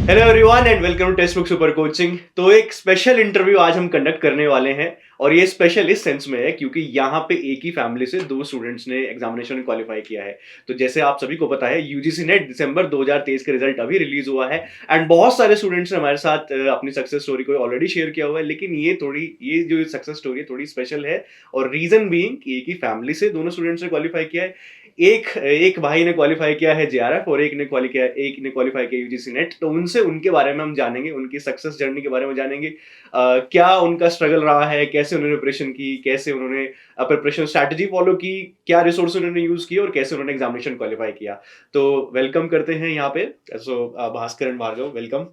Hello everyone and welcome to text book super coaching. तो एक special interview आज हम कंडक्ट करने वाले हैं और ये स्पेशल इस सेंस में है क्योंकि यहाँ पे एक ही फैमिली से दो स्टूडेंट्स ने एग्जामिनेशन में क्वालिफाई किया है। तो जैसे आप सभी को पता है यूजीसी नेट दिसंबर 2023 का रिजल्ट अभी रिलीज हुआ है एंड बहुत सारे स्टूडेंट्स ने हमारे साथ अपनी सक्सेस स्टोरी को ऑलरेडी शेयर किया हुआ है, लेकिन ये जो सक्सेस स्टोरी है थोड़ी स्पेशल है। और रीजन बीइंग कि एक ही फैमिली से दोनों स्टूडेंट्स ने क्वालिफाई किया है। एक एक भाई ने क्वालिफाई किया है जेआरएफ और एक ने क्वालिफाई किया यूजीसी नेट। तो उनसे उनके बारे में हम जानेंगे, उनकी सक्सेस जर्नी के बारे में जानेंगे। क्या उनका स्ट्रगल रहा है, कैसे उन्होंने प्रिपरेशन की, कैसे उन्होंने प्रिपरेशन स्ट्रैटेजी फॉलो की, क्या रिसोर्स उन्होंने यूज किए और कैसे उन्होंने एग्जामिनेशन क्वालिफाई किया। तो वेलकम करते हैं यहाँ पे। So Bhaskar and Bhargav, welcome.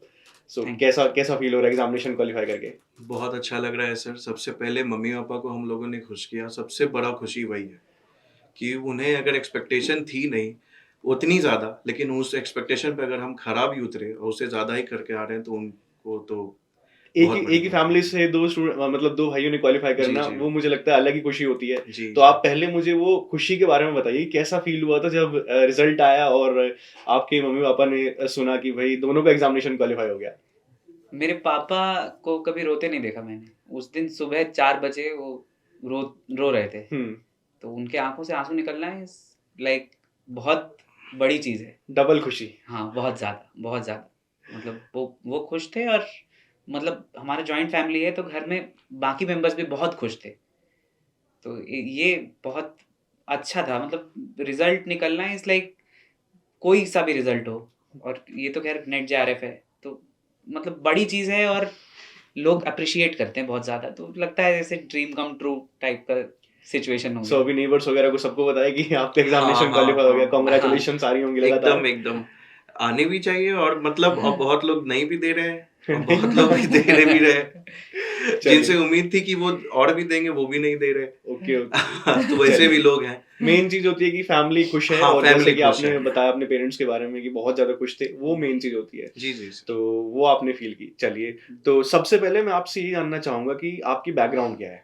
So thank कैसा कैसा फील हो रहा है एग्जामिनेशन क्वालिफाई करके? बहुत अच्छा लग रहा है सर। सबसे पहले मम्मी पापा को हम लोगों ने खुश किया, सबसे बड़ा खुशी वही है कि उन्हें अगर एक्सपेक्टेशन थी नहीं उतनी ज़्यादा, लेकिन उस एक्सपेक्टेशन पे अगर हम खराब ही उतरे और उससे ज़्यादा ही करके आ रहे हैं तो उनको तो बहुत बड़ी एक ही बात है। फैमिली से दो स्टूडेंट, मतलब दो भाइयों ने क्वालिफाई जी करना, जी वो मुझे लगता है अलग ही खुशी होती है। जी तो जी। आप पहले मुझे वो खुशी के बारे में बताइए, कैसा फील हुआ था जब रिजल्ट आया और आपके मम्मी पापा ने सुना कि भाई दोनों का एग्जामिनेशन क्वालिफाई हो गया। मेरे पापा को कभी रोते नहीं देखा मैंने। उस दिन सुबह 4 बजे वो रो रो रहे थे। हम्म। तो उनके आंखों से आंसू निकलना है लाइक बहुत बड़ी चीज़ है। डबल खुशी। हाँ, बहुत ज़्यादा, बहुत ज़्यादा। मतलब वो खुश थे और मतलब हमारा जॉइंट फैमिली है तो घर में बाकी मेंबर्स भी बहुत खुश थे। तो ये बहुत अच्छा था। मतलब रिजल्ट निकलना इज़ लाइक कोई सा भी रिजल्ट हो। और ये तो खैर नेट जेआरएफ है तो मतलब बड़ी चीज़ है और लोग अप्रिशिएट करते हैं बहुत ज़्यादा। तो लगता है जैसे ड्रीम कम ट्रू टाइप का सिचुएशन हो सो गया। अभी नेबर्स वगैरह को सबको बताया कि आपका हाँ एग्जामिनेशन हाँ क्वालिफाई हो गया, हाँ हाँ, कॉन्ग्रेचुलेशन आ रही होंगी लगातार। एकदम एकदम आने भी चाहिए। और मतलब अब बहुत लोग नहीं भी दे रहे हैं और बहुत लोग भी नहीं। दे रहे भी रहे हैं। जिनसे चलिए। उम्मीद थी कि वो और भी देंगे वो भी नहीं दे ओके ओके। रहे। तो वैसे भी चलिए, लोग हैं। मेन चीज होती है कि फैमिली खुश है, हाँ, और जैसे फैमिली कि खुश है। आपने बताया अपने पेरेंट्स के बारे में कि बहुत ज्यादा खुश थे, वो मेन चीज होती है। जी जी तो सर। वो आपने फील की। चलिए, तो सबसे पहले मैं आपसे ये जानना चाहूंगा कि आपकी बैकग्राउंड क्या है।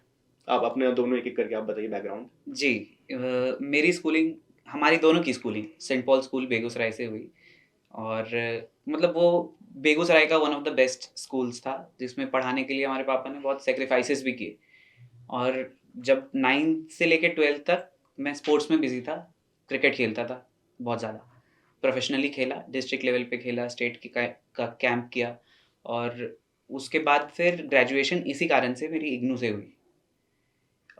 आप अपने दोनों एक एक करके आप बताइए बैकग्राउंड। जी, मेरी स्कूलिंग, हमारी दोनों की schooling Saint Paul school Begusarai से हुई। और मतलब वो बेगूसराय का one of the best schools था जिसमें पढ़ाने के लिए हमारे पापा ने बहुत सेक्रीफाइसेस भी किए। और जब 9th से लेकर 12th तक मैं स्पोर्ट्स में बिजी था। क्रिकेट खेलता था बहुत ज़्यादा। प्रोफेशनली खेला, डिस्ट्रिक्ट लेवल पे खेला, स्टेट का कैंप किया। और उसके बाद फिर ग्रेजुएशन इसी कारण से मेरी इग्नू से हुई।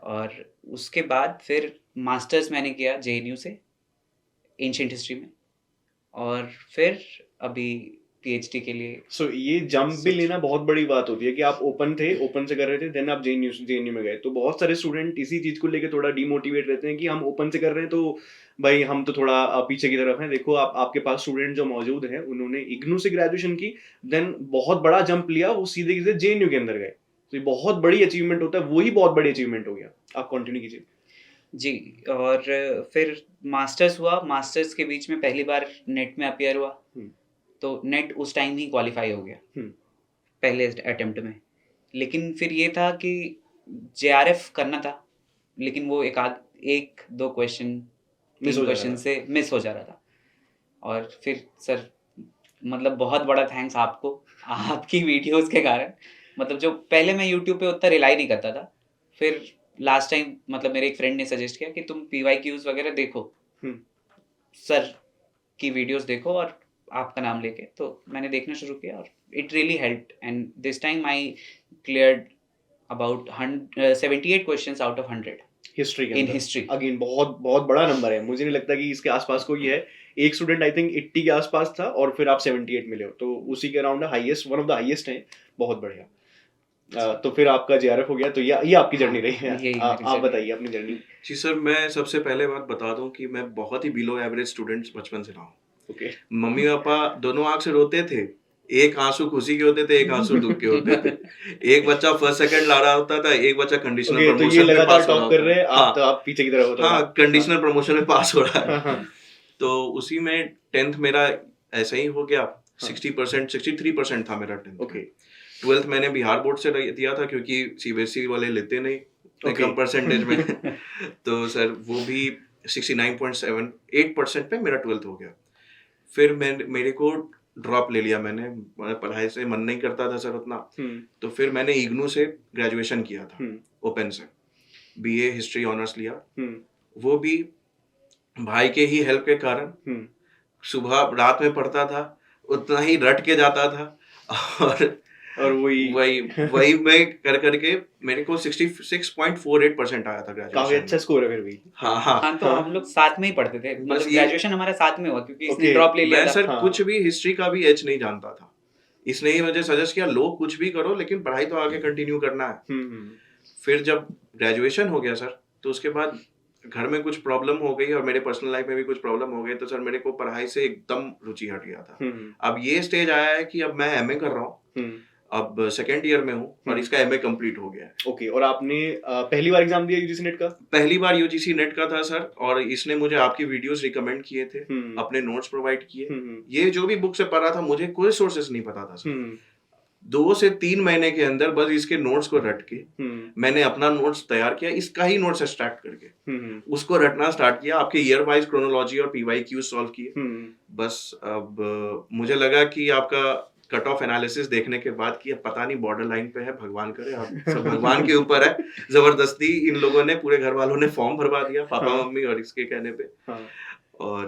और उसके बाद फिर मास्टर्स मैंने किया जेएनयू से एंशिएंट हिस्ट्री में। और फिर अभी पीएचडी के लिए सो ये जंप भी सोच। लेना बहुत बड़ी बात होती है कि आप ओपन थे, ओपन से कर रहे थे, देन आप जेएनयू में गए। तो बहुत सारे स्टूडेंट इसी चीज को लेकर थोड़ा डिमोटिवेट रहते हैं कि हम ओपन से कर रहे हैं तो भाई हम तो थोड़ा पीछे की तरफ हैं। देखो, आप आपके पास स्टूडेंट जो मौजूद हैं उन्होंने इग्नू से ग्रेजुएशन की, देन बहुत बड़ा जंप लिया, वो सीधे सीधे जेएनयू के अंदर गए। तो ये बहुत बड़ी अचीवमेंट होता है, वही बहुत बड़ी अचीवमेंट हो गया। आप कंटिन्यू कीजिए। जी। और फिर मास्टर्स हुआ। मास्टर्स के बीच में पहली बार नेट में अपीयर हुआ। हम्म। तो नेट उस टाइम ही क्वालिफाई हो गया हम्म। पहले अटेम्प्ट में। लेकिन फिर ये था कि जेआरएफ करना था, लेकिन वो एक दो क्वेश्चन, मिस 3 हो जा रहा क्वेश्चन था। से मिस हो जा रहा था। और फिर सर, मतलब बहुत बड़ा थैंक्स आपको, आपकी वीडियोस के कारण। मतलब जो पहले मैं यूट्यूब पे उतना रिलाई नहीं करता था, फिर लास्ट टाइम मतलब मेरे एक फ्रेंड ने सजेस्ट किया कि तुम पीवाईक्यूज वगैरह देखो, हम्म। सर की वीडियोस देखो और आपका नाम लेके। तो मैंने देखना शुरू किया और it really helped and this time I cleared about 78 questions out of 100 history के इन अंदर हिस्ट्री। अगेन बहुत बहुत बड़ा नंबर है। मुझे नहीं लगता कि इसके आसपास कोई है। एक स्टूडेंट आई थिंक 80 के आसपास था और फिर आप 78 मिले हो, तो उसी के around highest, one of the highest है। बहुत बढ़िया। तो फिर आपका जेआरएफ हो गया। तो ये आपकी हाँ, जर्नी रही है। यही मेरी आप जर्नी। बताइए अपनी जर्नी। जी सर, मैं सबसे पहले बात बता दूं कि मैं बहुत ही बिलो एवरेज स्टूडेंट्स बचपन से रहा हूँ। ओके। मम्मी पापा दोनों आंख से रोते थे। एक आंसू खुशी के होते थे, एक आंसू दुख के होते थे। एक बच्चा फर्स्ट सेकंड ला रहा होता था, एक बच्चा कंडीशनल ओके, तो ये प्रमोशन में लगातार पास हो रहा टॉप कर होता रहे हैं था। आप, हाँ तो आप पीछे की तरफ हो थोड़ा। हाँ, हाँ। कंडीशनल प्रमोशन में पास हो रहा है। हाँ हाँ। तो उसी में 10th मेरा ऐसा ही हो गया। हाँ। 60%, 63% था मेरा 10th ओके में। 12th मैंने बिहार बोर्ड से दिया था क्योंकि सीबीएसई वाले लेते नहीं इतने ओके। कम परसेंटेज में। तो सर वो भी 69.78% पे मेरा 12th हो गया। फिर मैं मेरे को ड्रॉप ले लिया मैंने, पढ़ाई से मन नहीं करता था सर उतना। तो फिर मैंने इग्नू से ग्रेजुएशन किया था, ओपन से, बीए हिस्ट्री ऑनर्स लिया। वो भी भाई के ही हेल्प के कारण सुबह रात में पढ़ता था, उतना ही रट के जाता था और वही वही मैं कर करके मेरे को 66.48% आया था ग्रेजुएशन काफी अच्छा स्कोर है फिर भी। हाँ हाँ, तो हम लोग साथ में ही पढ़ते थे, बस मतलब ये ग्रेजुएशन हमारा साथ में हुआ क्योंकि इसने Okay, ड्रॉप ले लिया मैं था। सर हाँ। कुछ भी हिस्ट्री का भी एच नहीं जानता था, इसने ही मुझे सजेस्ट किया लो कुछ भी करो लेकिन पढ़ाई तो आगे कंटिन्यू करना है। फिर जब ग्रेजुएशन हो गया सर, तो उसके बाद घर में कुछ प्रॉब्लम हो गई और मेरे पर्सनल लाइफ में भी कुछ प्रॉब्लम हो गई, तो सर मेरे को पढ़ाई से एकदम रुचि हट गया था। अब ये स्टेज आया है कि अब मैं एमए कर रहा हूँ, अब सेकेंड ईयर में हूँ और इसका एमए कंप्लीट हो गया है। ओके, और आपने पहली बार एग्जाम दिया यूजीसी नेट का? पहली बार यूजीसी नेट का था सर, और इसने मुझे आपकी वीडियोस रिकमेंड किए थे, अपने नोट्स प्रोवाइड किए। ये जो भी बुक से पढ़ा था मुझे कोई सोर्सेस नहीं पता था सर। 2 से 3 महीने के अंदर बस इसके नोट्स को रट के मैंने अपना नोट्स तैयार किया, इसका ही नोट्स एक्सट्रैक्ट करके उसको रटना स्टार्ट किया, आपके ईयर वाइज क्रोनोलॉजी और पीवाईक्यू सॉल्व किए। बस अब मुझे लगा कि आपका कट ऑफ एनालिसिस देखने के बाद कि अब पता नहीं बॉर्डर लाइन पे है, भगवान करे, अब सब भगवान के ऊपर है। जबरदस्ती इन लोगों ने, पूरे घर वालों ने फॉर्म भरवा दिया, पापा मम्मी और इसके कहने पे, और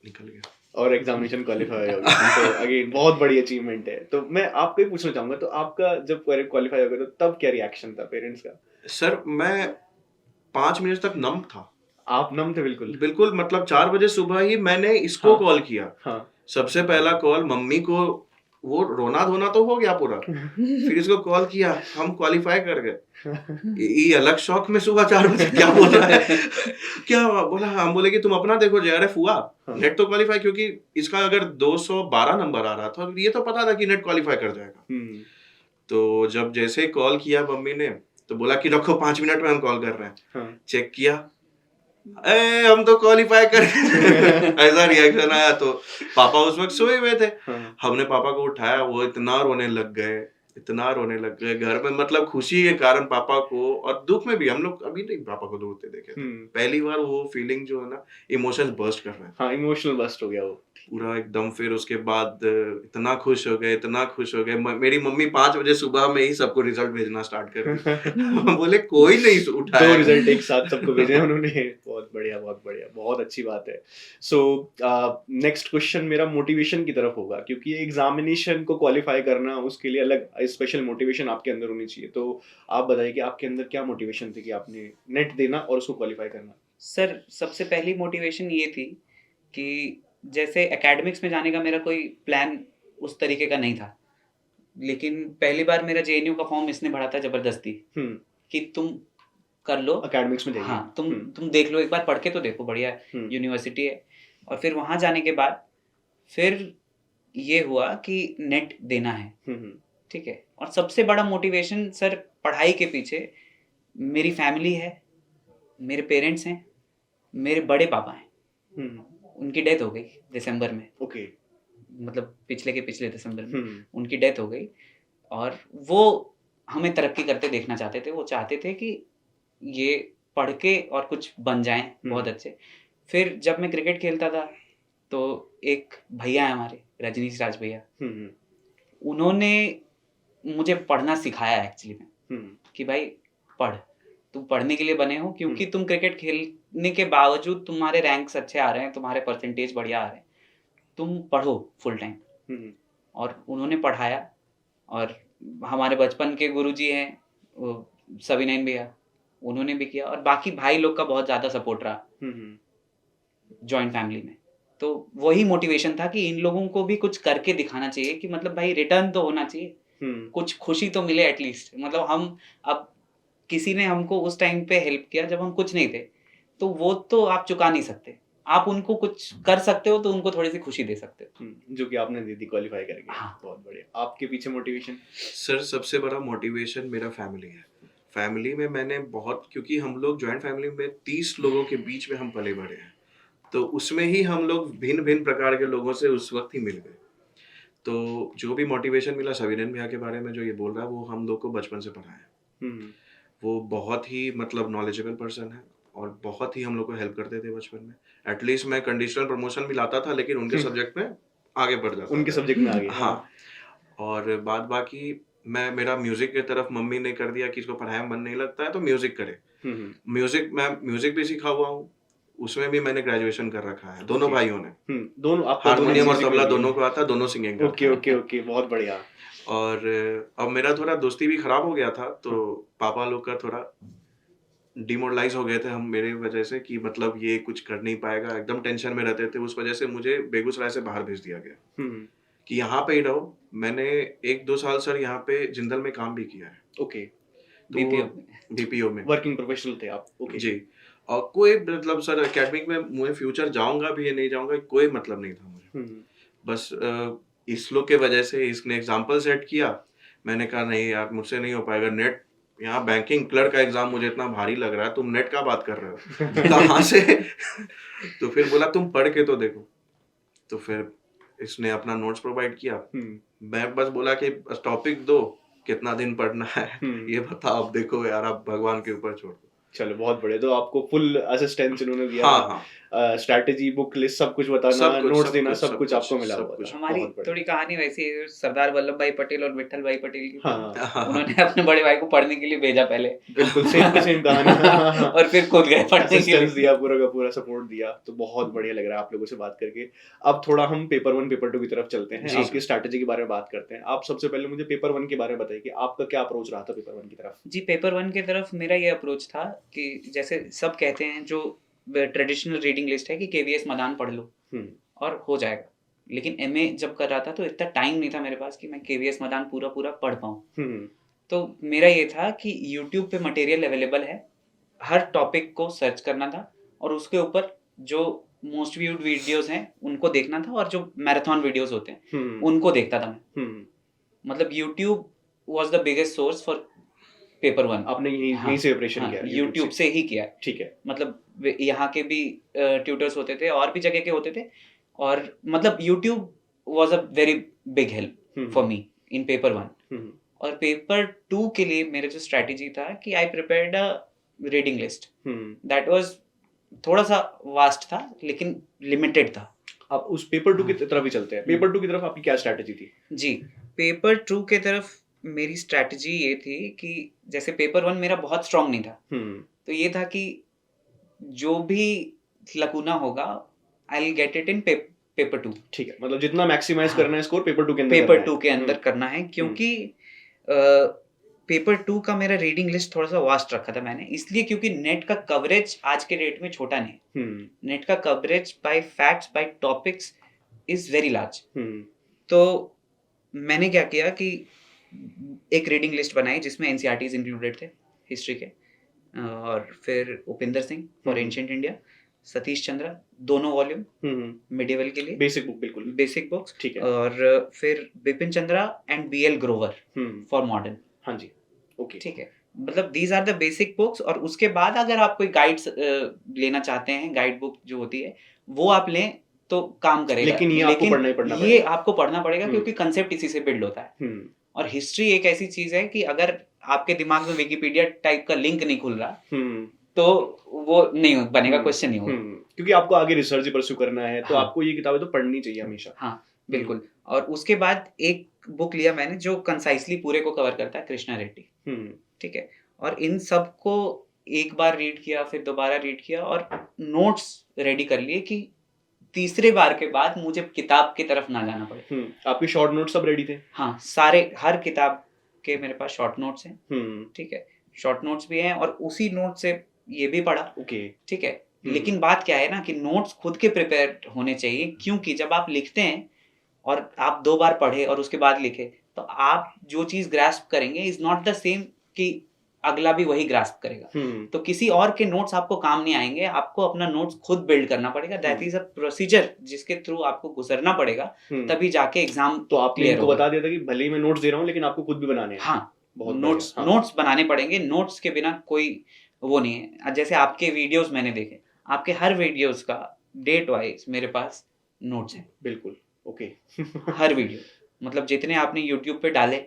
निकल गया और एग्जामिनेशन क्वालिफाई हो गया। तो अगेन बहुत बड़ी अचीवमेंट है। तो मैं आपको ही पूछना चाहूंगा, तो आपका जब क्वालिफाई हो गया तो तब क्या रिएक्शन था पेरेंट्स का? सर मैं 5 मिनट तक नम था। आप नम थे? बिल्कुल बिल्कुल, मतलब 4 बजे सुबह ही मैंने इसको कॉल किया। सबसे पहला कॉल मम्मी को, वो रोना धोना तो हो गया पूरा, फिर इसको कॉल किया, हम क्वालिफाई कर गए। ये अलग शौक में सुबह 4 बजे क्या बोल रहा है क्या बोला, हम बोले कि तुम अपना देखो JRF हुआ, नेट तो क्वालिफाई, क्योंकि इसका अगर 212 नंबर आ रहा था, ये तो पता था कि नेट क्वालिफाई कर जाएगा। तो जब जैसे कॉल किया मम्मी ने, तो बोला कि रखो 5 मिनट में हम कॉल कर रहे हैं। चेक किया, हम तो क्वालिफाई कर ऐसा रिएक्शन आया। तो पापा उस वक्त सोए हुए थे, हमने पापा को उठाया, वो इतना रोने लग गए, इतना रोने लग गए घर में, मतलब खुशी के कारण पापा को, और दुख में भी। हम लोग अभी नहीं पापा को रोते देखे थे, पहली बार वो फीलिंग जो है ना, इमोशंस बर्स्ट कर रहे हैं। हाँ, इमोशनल बर्स्ट हो गया वो पूरा एकदम। फिर उसके बाद इतना खुश हो गए, इतना खुश हो गए। मेरी मम्मी 5 बजे सुबह में ही सबको रिजल्ट भेजना स्टार्ट कर दी। बोले कोई नहीं उठाया, 2 रिजल्ट एक साथ सबको भेजे उन्होंने। बहुत बढ़िया, बहुत बढ़िया, बहुत अच्छी बात है। सो नेक्स्ट क्वेश्चन मेरा मोटिवेशन की तरफ होगा, क्योंकि एग्जामिनेशन को क्वालिफाई करना, उसके लिए अलग स्पेशल मोटिवेशन आपके अंदर होनी चाहिए। तो आप बताइए कि आपके अंदर क्या मोटिवेशन थी कि आपने नेट देना और उसको क्वालिफाई करना? सर सबसे पहली मोटिवेशन ये थी कि जैसे एकेडमिक्स में जाने का मेरा कोई प्लान उस तरीके का नहीं था, लेकिन पहली बार मेरा JNU का फॉर्म इसने भरा था जबरदस्ती कि तुम कर लो एकेडमिक्स में जाइए। हाँ, तुम देख लो, एक बार पढ़ के तो देखो, बढ़िया यूनिवर्सिटी है। और फिर वहाँ जाने के बाद फिर ये हुआ कि नेट देना है, ठीक है। और सबसे बड़ा मोटिवेशन सर पढ़ाई के पीछे मेरी फैमिली है, मेरे पेरेंट्स हैं, मेरे बड़े पापा हैं। उनकी डेथ हो गई दिसंबर में। ओके। मतलब पिछले दिसंबर में उनकी डेथ हो गई, और वो हमें तरक्की करते देखना चाहते थे। वो चाहते थे कि ये पढ़ के और कुछ बन जाएं बहुत अच्छे। फिर जब मैं क्रिकेट खेलता था, तो एक भैया है हमारे, रजनीश राज भैया, उन्होंने मुझे पढ़ना सिखाया एक्चुअली में, कि भाई पढ़, तुम पढ़ने के लिए बने हो, क्योंकि तुम क्रिकेट खेलने के बावजूद तुम्हारे रैंक्स अच्छे आ रहे हैं, तुम्हारे परसेंटेज बढ़िया आ रहे हैं, तुम पढ़ो फुल टाइम। और उन्होंने पढ़ाया। और हमारे बचपन के गुरुजी हैं सविनयन भैया, उन्होंने भी किया, और बाकी भाई लोग का बहुत ज़्यादा सपोर्ट रहा जॉइंट फैमिली में। तो वही मोटिवेशन था कि इन लोगों को भी कुछ करके दिखाना चाहिए, कि मतलब भाई रिटर्न तो होना चाहिए, कुछ खुशी तो मिले एटलीस्ट। मतलब हम, अब किसी ने हमको उस टाइम पे हेल्प किया जब हम कुछ नहीं थे, तो वो तो आप चुका नहीं सकते। आप उनको कुछ कर सकते हो तो उनको थोड़ी सी खुशी दे सकते हो, जो कि आपने दे दी क्वालिफाई करके। हाँ। बहुत बढ़िया। आपके पीछे मोटिवेशन? सर सबसे बड़ा मोटिवेशन मेरा फैमिली है। फैमिली में मैंने बहुत, क्योंकि हम लोग जॉइंट फैमिली में 30 लोगों के बीच में हम पले बड़े हैं, तो उसमें ही हम लोग भिन्न भिन्न प्रकार के लोगों से उस वक्त ही मिल गए। तो जो भी मोटिवेशन मिला सविनयन भैया के बारे में जो ये बोल रहा है, वो हम लोग को बचपन से पढ़ा है। वो बहुत ही मतलब नॉलेजेबल पर्सन है, और बहुत ही हम लोग को हेल्प करते थे बचपन में। एटलीस्ट मैं कंडीशनल प्रमोशन भी लाता था, लेकिन उनके सब्जेक्ट में आगे बढ़ जाता उनके था। सब्जेक्ट में आ गए। हाँ, और बाद बाकी मेरा म्यूजिक की तरफ मम्मी ने कर दिया कि इसको पढ़ाई में मन नहीं लगता है तो म्यूजिक करे। मैं म्यूजिक भी सीखा हुआ हूँ, उसमें भी मैंने ग्रेजुएशन कर रखा है, दोनों ओके। भाइयों ने। दोनों आपका दोनों हारमोनियम और म्यूजिक में तबला भी है। दोनों को आता है, दोनों सिंगिंग करते ओके हैं। ओके ओके, बहुत बढ़िया। और अब मेरा थोड़ा दोस्ती भी खराब हो गया था, तो पापा लोग का थोड़ा डिमोरलाइज हो गए थे हम मेरे वजह से कि मतलब ये कुछ कर नहीं पाएगा, एकदम टेंशन में रहते थे। उस वजह से मुझे बेगूसराय से बाहर भेज दिया गया कि यहाँ पे ही रहो। मैंने 1-2 साल सर यहाँ पे जिंदल में काम भी किया है। ओके, बीपीओ बीपीओ में वर्किंग प्रोफेशनल थे आप। ओके जी। और कोई मतलब सर एकेडमिक में मुझे फ्यूचर जाऊंगा भी या नहीं जाऊंगा कोई मतलब नहीं था मुझे। बस इस लोग के वजह से इसने एग्जाम्पल सेट किया, मैंने कहा नहीं यार मुझसे नहीं हो पाएगा। नेट यहाँ बैंकिंग क्लर्क का एग्जाम मुझे इतना भारी लग रहा है, तुम नेट का बात कर रहे हो कहाँ से? तो फिर बोला तुम पढ़ के तो देखो। तो फिर इसने अपना नोट्स प्रोवाइड किया, मैं बस बोला कि टॉपिक दो, कितना दिन पढ़ना है ये बताओ, अब देखो यार आप भगवान के ऊपर छोड़ दो। चलो बहुत बढ़िया, तो आपको फुल असिस्टेंस इन्होंने दिया। हाँ हाँ, स्ट्रैटेजी, बुक लिस्ट, सब कुछ बताना, सब कुछ, नोट्स सब देना, कुछ, सब सब कुछ कुछ, आपको मिला सब हुआ कुछ। था। हमारी बहुत बढ़िया। थोड़ी कहानी वैसी है, सरदार वल्लभ भाई पटेल और विट्ठल भाई पटेल की। हाँ उन्होंने अपने बड़े भाई को पढ़ने के लिए भेजा पहले। बिल्कुल सेम टू सेम कहानी। और फिर खुद गए पढ़ने के असिस्टेंस लिए। दिया, पूरा का पूरा सपोर्ट दिया। तो बहुत बढ़िया लग रहा है आप लोगों से बात करके। अब थोड़ा हम पेपर 1 पेपर 2 की तरफ चलते हैं, जी आपकी स्ट्रैटेजी के बारे में बात करते हैं। आप सबसे पहले मुझे पेपर 1 के बारे में बताइए कि आपका क्या अप्रोच रहा था पेपर 1 की तरफ। जी, पेपर 1 की तरफ मेरा ये अप्रोच था कि जैसे सब कहते हैं, जो ट्रेडिशनल रीडिंग लिस्ट है कि केवीएस मदान पढ़ लो और हो जाएगा। लेकिन एमए जब कर रहा था तो इतना टाइम नहीं था मेरे पास कि मैं केवीएस मदान पूरा पढ़ पाऊँ। तो मेरा ये था कि यूट्यूब पे मटेरियल अवेलेबल है, हर टॉपिक को सर्च करना था और उसके ऊपर जो मोस्ट व्यूड वीडियोस हैं उनको देखना था, और जो मैराथन वीडियोस होते हैं उनको देखता था मैं। मतलब YouTube was the biggest source for paper 1। आपने यहीं से प्रिपरेशन किया? यूट्यूब से ही किया। ठीक है। मतलब यहाँ के भी ट्यूटर्स होते थे और भी जगह के होते थे, और मतलब YouTube was a very big help for me in paper 1। और पेपर 2 के लिए मेरा जो स्ट्रैटेजी था कि आई prepared a reading list that was थोड़ा सा वास्ट था लेकिन लिमिटेड था। अब उस पेपर 2 की तरफ ही चलते हैं। पेपर 2 की तरफ आपकी क्या स्ट्रैटेजी थी? जी, पेपर 2 के तरफ मेरी स्ट्रैटेजी ये थी कि जैसे पेपर 1 मेरा बहुत स्ट्रांग नहीं था, तो ये था कि जो भी लकूना होगा I will get it in paper 2। ठीक है, मतलब जितना मैक्सिमाइज करना है स्कोर पेपर 2 के अंदर पेपर 2 के अंदर करना है, क्योंकि पेपर 2 का मेरा रीडिंग लिस्ट थोड़ा सा वास्ट रखा था मैंने, इसलिए क्योंकि नेट का कवरेज आज के डेट में छोटा नहीं। नेट का coverage by facts, by topics is very large. तो मैंने क्या किया कि एक रीडिंग लिस्ट बनाई जिसमें एनसीईआरटीज इंक्लूडेड थे हिस्ट्री के, और फिर Upinder Singh for ancient India, Satish Chandra दोनों वॉल्यूम मिडिवल के लिए, बेसिक बुक, बिल्कुल बेसिक बुक्स। ठीक है। और फिर Bipin Chandra and BL Grover for modern. हाँ जी, ओके ठीक है। मतलब these are the basic books, और उसके बाद अगर आप कोई गाइड्स लेना चाहते हैं, गाइड बुक जो होती है वो आप लें तो काम करेगा। लेकिन ये आपको पढ़ना ही पड़ना ये पड़ेगा। आपको पढ़ना पड़ेगा क्योंकि कंसेप्ट इसी से बिल्ड होता है। और हिस्ट्री एक ऐसी चीज है कि अगर आपके दिमाग में विकिपीडिया टाइप का लिंक नहीं खुल रहा तो वो नहीं बनेगा, क्वेश्चन नहीं होगा। क्योंकि आपको आगे रिसर्च परस्यू करना है, तो हाँ। आपको ये किताबें तो पढ़नी चाहिए हमेशा। हाँ बिल्कुल। और उसके बाद एक बुक लिया मैंने जो कंसाइसली पूरे को कवर करता है, कृष्णा रेड्डी। ठीक है। और इन सब को एक बार रीड किया, फिर दोबारा रीड किया और नोट्स रेडी कर लिए कि तीसरे बार के बाद मुझे किताब की तरफ ना जाना पड़े। आपके शॉर्ट नोट्स सब रेडी थे? हाँ, सारे, हर किताब के मेरे पास शॉर्ट नोट्स हैं। ठीक है, शॉर्ट नोट्स भी हैं और उसी नोट से ये भी पढ़ा। ओके, ठीक है। लेकिन बात क्या है ना कि नोट्स खुद के प्रिपेयर होने चाहिए, क्योंकि जब आप लिखते हैं और आप 2 बार पढ़े और उसके बाद लिखे तो आप जो चीज ग्रास्प करेंगे इज नॉट द सेम कि अगला भी वही ग्रास्प करेगा। तो किसी और के नोट्स आपको काम नहीं आएंगे, आपको अपना नोट्स खुद बिल्ड करना पड़ेगा। दैट इज अ प्रोसीजर जिसके थ्रू आपको गुजरना पड़ेगा, तभी जाके एग्जाम। तो आपने इनको बता दिया था कि भले ही मैं नोट्स दे रहा हूँ लेकिन आपको खुद भी बनाने हैं। हाँ, बहुत नोट्स नोट्स बनाने पड़ेंगे। नोट्स के बिना कोई वो नहीं है। जैसे आपके वीडियोस मैंने देखे, आपके हर वीडियोस का डेट वाइज मेरे पास नोट्स हैं। बिल्कुल, ओके। हर वीडियो, मतलब जितने आपने यूट्यूब पे डाले,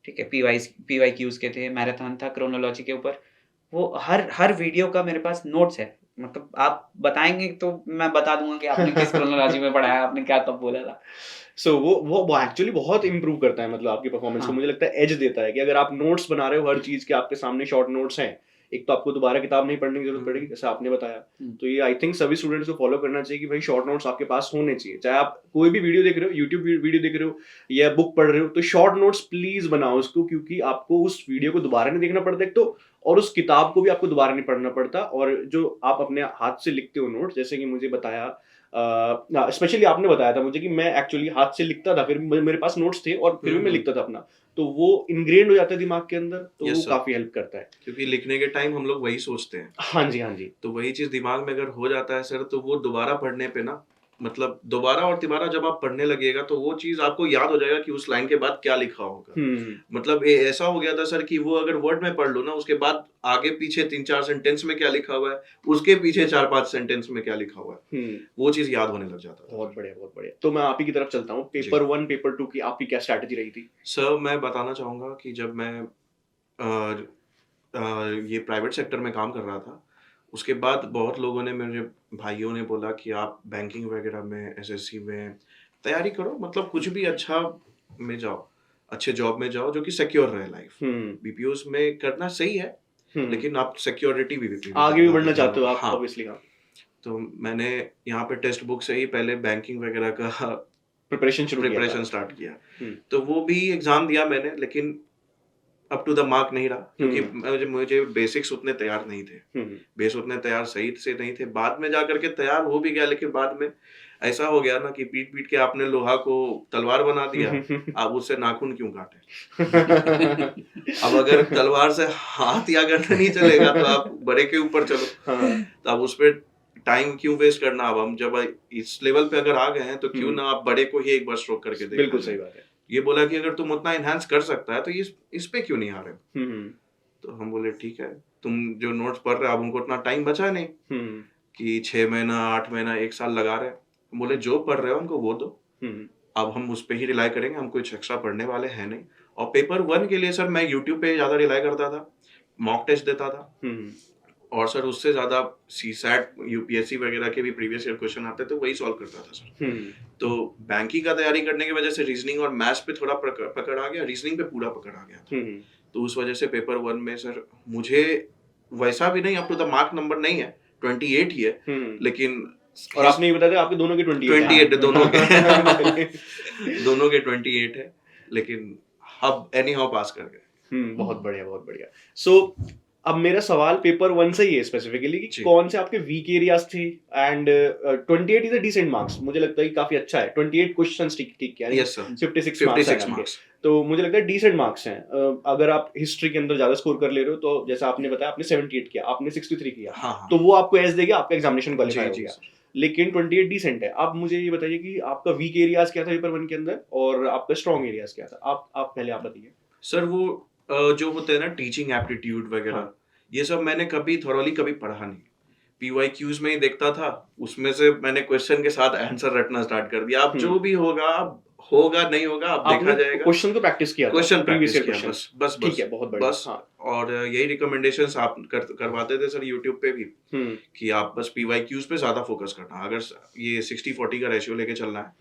ठीक है, पीवाईक्यूज के थे, मैराथन था क्रोनोलॉजी के ऊपर, वो हर वीडियो का मेरे पास नोट्स है, मतलब आप बताएंगे तो मैं बता दूंगा कि आपने किस क्रोनोलॉजी में पढ़ाया, आपने क्या कब बोला था। सो वो एक्चुअली बहुत इंप्रूव करता है, मतलब आपकी परफॉर्मेंस को हाँ। मुझे लगता है एज देता है कि अगर आप नोट्स बना रहे हो हर चीज के, आपके सामने शॉर्ट नोट्स हैं, एक तो आपको दोबारा किताब नहीं पढ़ने की जरूरत पड़ेगी जैसे आपने बताया। तो ये आई थिंक सभी स्टूडेंट्स को फॉलो करना चाहिए कि भाई शॉर्ट नोट्स आपके पास होने चाहिए, चाहे आप कोई भी वीडियो देख रहे हो, यूट्यूब वीडियो देख रहे हो या बुक पढ़ रहे हो, तो शॉर्ट नोट्स प्लीज बनाओ उसको, क्योंकि आपको उस वीडियो को दोबारा नहीं देखना पड़ता एक तो, और उस किताब को भी आपको दोबारा नहीं पढ़ना पड़ता। और जो आप अपने हाथ से लिखते हो नोट्स, जैसे कि मुझे बताया, स्पेशली आपने बताया था मुझे कि मैं एक्चुअली हाथ से लिखता था, फिर मेरे पास नोट्स थे और फिर भी मैं लिखता था अपना, तो वो इनग्रेन्ड हो जाता है दिमाग के अंदर, तो Yes, वो sir. काफी हेल्प करता है। क्योंकि लिखने के टाइम हम लोग वही सोचते हैं, हाँ जी, हाँ जी। तो वही चीज दिमाग में अगर हो जाता है सर, तो वो दोबारा पढ़ने पे ना, मतलब दोबारा और तिबारा जब आप पढ़ने लगेगा तो वो चीज आपको याद हो जाएगा कि उस लाइन के बाद क्या लिखा होगा। मतलब ऐसा हो गया था सर कि वो अगर वर्ड में पढ़ लो ना, उसके बाद आगे पीछे 3-4 सेंटेंस में क्या लिखा हुआ है, उसके पीछे 4-5 सेंटेंस में क्या लिखा हुआ है, वो चीज याद होने लग जाता था। बहुत बढ़िया, बहुत बढ़िया। तो मैं आप ही की तरफ चलता हूँ, पेपर 1 पेपर 2 की आपकी क्या स्ट्रैटेजी रही थी? सर मैं बताना चाहूंगा कि जब मैं ये प्राइवेट सेक्टर में काम कर रहा था, उसके बाद बहुत लोगों ने, मेरे भाइयों ने बोला कि आप बैंकिंग वगैरह में, एसएससी में तैयारी करो, मतलब कुछ भी अच्छा में जाओ, अच्छे जॉब में जाओ जो कि सिक्योर रहे लाइफ। बीपीओस में करना सही है, लेकिन आप सिक्योरिटी भी आगे भी बढ़ना चाहते हो आप, हाँ। ऑब्वियसली। हाँ, तो मैंने यहाँ पे टेक्स्ट बुक से ही पहले बैंकिंग वगैरह का प्रिपरेशन स्टार्ट किया। तो वो भी एग्जाम दिया मैंने, लेकिन अप टू द मार्क नहीं रहा, क्योंकि मुझे बेसिक्स उतने तैयार नहीं थे, बेस उतने तैयार सही से नहीं थे। बाद में जाकर के तैयार हो भी गया, लेकिन बाद में ऐसा हो गया ना कि पीट पीट के आपने लोहा को तलवार बना दिया, आप उससे नाखून क्यों काटे। अब अगर तलवार से हाथ या गर्दन नहीं चलेगा तो आप बड़े के ऊपर चलो। तो अब उस पर टाइम क्यों वेस्ट करना। अब हम जब इस लेवल पे अगर आ गए हैं तो क्यों ना आप बड़े को ही एक बार स्ट्रोक करके देखा। बिल्कुल सही बात है। ये बोला कि अगर तुम उतना एनहांस कर सकता है तो इस पे क्यों नहीं आ रहे हो। तो हम बोले ठीक है, तुम जो नोट्स पढ़ रहे हो, अब उनको उतना टाइम बचा नहीं कि 6 महीना 8 महीना 1 साल लगा रहे। बोले जो पढ़ रहे हो हमको वो दो, अब हम उस पे ही रिलाई करेंगे, हम कुछ एक्स्ट्रा पढ़ने वाले हैं नहीं। और पेपर 1 के लिए सर मैं यूट्यूब पे ज्यादा रिलाई करता था, मॉक टेस्ट देता था, और सर उससे ज्यादा सीसैट यूपीएससी वगैरह के भी प्रीवियस ईयर क्वेश्चन आते थे, वही सॉल्व करता था सर। तो बैंकिंग का तैयारी करने की वजह से रीजनिंग और मैथ्स पे थोड़ा पकड़ आ गया, रीजनिंग पे पूरा पकड़ आ गया था। तो उस वजह से पेपर 1 में सर मुझे वैसा भी नहीं, up to the mark number नहीं है, 28 ही है, लेकिन और आपने ये बताया आपके दोनों के 28 दोनों के दोनों के 28 है, लेकिन अब एनी हाउ पास कर गए। बहुत बढ़िया, बहुत बढ़िया। सो अब मेरा सवाल पेपर 1 से ही है स्पेसिफिकली कि कौन से आपके वीक एरियाज थे, and 28 is a decent marks, मुझे लगता है कि काफी अच्छा है। 28 क्वेश्चंस ठीक किया, यस सर, 56 मार्क्स, तो मुझे लगता है डिसेंट मार्क्स हैं। अगर आप हिस्ट्री के अंदर ज्यादा स्कोर कर ले रहे हो, तो जैसा आपने बताया आपने 78 किया, आपने 63 किया, हाँ। तो वो आपको एज देगा, आपका एग्जामिनेशन क्वालिफाई हो गया। लेकिन 28 डिसेंट है। आप मुझे ये बताइए कि आपका वीक एरियाज क्या था पेपर 1 के अंदर, और आपका स्ट्रॉन्ग एरियाज क्या था। आप पहले आप बताइए सर। वो जो होते हैं ना टीचिंग एप्टीट्यूड वगैरह, ये सब मैंने कभी थॉरली कभी पढ़ा नहीं, पीवाईक्यूज में ही देखता था, उसमें से मैंने क्वेश्चन के साथ आंसर रटना स्टार्ट कर दिया। अब जो भी होगा नहीं होगा, अब देखा जाएगा। क्वेश्चन को प्रैक्टिस किया था, क्वेश्चन प्रीवियस प्रैक्टिस ईयर किया, क्वेश्चन। बस ठीक है, बहुत बढ़िया। बस। और यही रिकमेंडेशंस आप करवाते थे सर यूट्यूब पे भी, कि आप बस पीवाईक्यूज पे ज्यादा फोकस करना। अगर ये 60-40 का रेशियो लेके चलना है,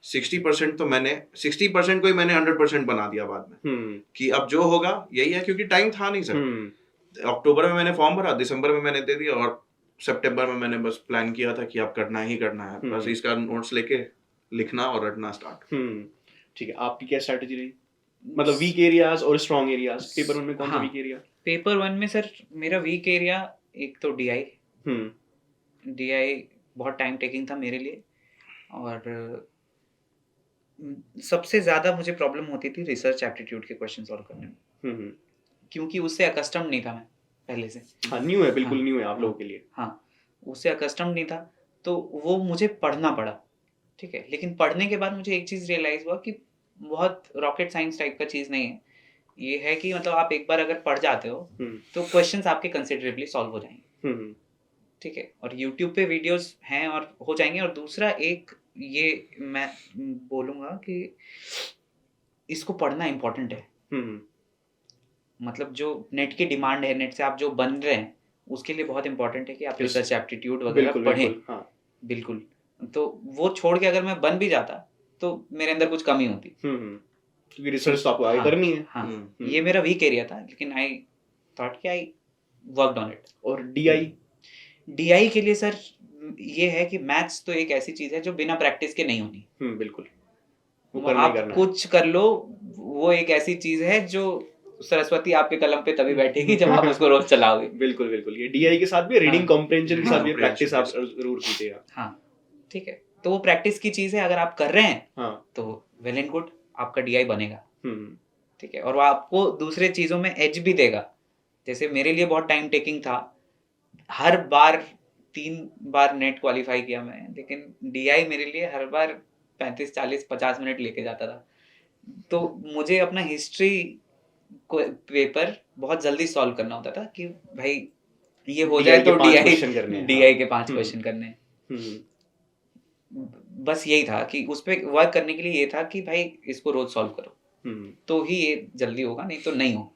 60% तो मैंने 60% को ही मैंने 100% बना दिया बाद में, कि अब जो होगा यही है, क्योंकि टाइम था नहीं सर। अक्टूबर में मैंने फॉर्म भरा, दिसंबर में मैंने दे दिया, और सितंबर में मैंने बस प्लान किया था कि अब करना ही करना है, बस इसका नोट्स लेके लिखना और रटना स्टार्ट। ठीक है, आपकी क्या स्ट्रेटजी रही, मतलब वीक एरियाज और स्ट्रॉन्ग एरियाज पेपर 1 में कौन सा वीक एरिया? पेपर 1 में सर मेरा वीक एरिया एक तो डीआई बहुत टाइम टेकिंग था मेरे लिए, और सबसे ज्यादा मुझे प्रॉब्लम होती थी रिसर्च एप्टीट्यूड के क्वेश्चन सॉल्व करने में, क्योंकि उससे अकस्टम नहीं था मैं पहले से। हाँ, न्यू है, बिल्कुल न्यू है आप लोगों के लिए। हाँ, उससे अकस्टम नहीं था, तो वो मुझे पढ़ना पड़ा। ठीक है, लेकिन पढ़ने के बाद मुझे एक चीज रियलाइज हुआ कि बहुत रॉकेट साइंस टाइप का चीज नहीं है। ये है कि मतलब आप एक बार अगर पढ़ जाते हो तो क्वेश्चंस आपके कंसिडरेबली सॉल्व हो जाएंगे। ठीक है, और यूट्यूब पे वीडियोस हैं और हो जाएंगे। और दूसरा एक ये मैं बोलूँगा कि इसको पढ़ना इम्पोर्टेंट है। मतलब जो नेट की डिमांड है, नेट से आप जो बन रहे हैं, उसके लिए बहुत इंपॉर्टेंट है कि आप Yes. रिसर्च एप्टीट्यूड वगैरह बिल्कुल पढ़ें। बिल्कुल हाँ बिल्कुल। तो वो छोड़ के अगर मैं बन भी जाता तो मेरे अंदर कुछ कमी होती। क्योंकि रिसर्च तो आपको आगे हाँ, करनी है। हाँ, हम्म, ये मेरा वीक एरिया था, लेकिन आई थॉट कि आई वर्कड ऑन इट। और डीआई डीआई के लिए सर ये है कि मैथ्स तो एक ऐसी चीज है जो बिना प्रैक्टिस के नहीं होनी। बिल्कुल वो वो करना ही आप करना है। कुछ कर लो, वो एक ऐसी चीज है जो सरस्वती आपके कलम पे तभी बैठेगी जब आप उसको रोज चलाओगे। बिल्कुल बिल्कुल ये डीआई के साथ भी रीडिंग हाँ, कॉम्प्रिहेंशन के साथ भी हाँ, प्रैक्टिस आप comprehension, जरूर कीजिएगा। हाँ, ठीक है। तो वो प्रैक्टिस की चीज है, अगर आप कर रहे हैं हाँ तो वेल एंड गुड, आपका डीआई बनेगा। हम्म ठीक है, और वो आपको दूसरे चीजों में एज भी देगा। जैसे मेरे लिए बहुत टाइम टेकिंग था, हर बार 3 बार नेट क्वालिफाई किया मैं, लेकिन डीआई मेरे लिए हर बार 35 40 50 मिनट लेके जाता था। तो मुझे अपना हिस्ट्री पेपर बहुत जल्दी सॉल्व करना होता था कि भाई ये हो जाए DI के तो 5 डीआई क्वेश्चन करने हैं, डीआई हाँ। के 5 हम्म, क्वेश्चन करने हैं। हम्म, बस यही था कि उस पर वर्क करने के लिए ये था कि भाई इसको रोज सॉल्व करो, हम्म, तो ही ये जल्दी होगा, नहीं तो नहीं हो।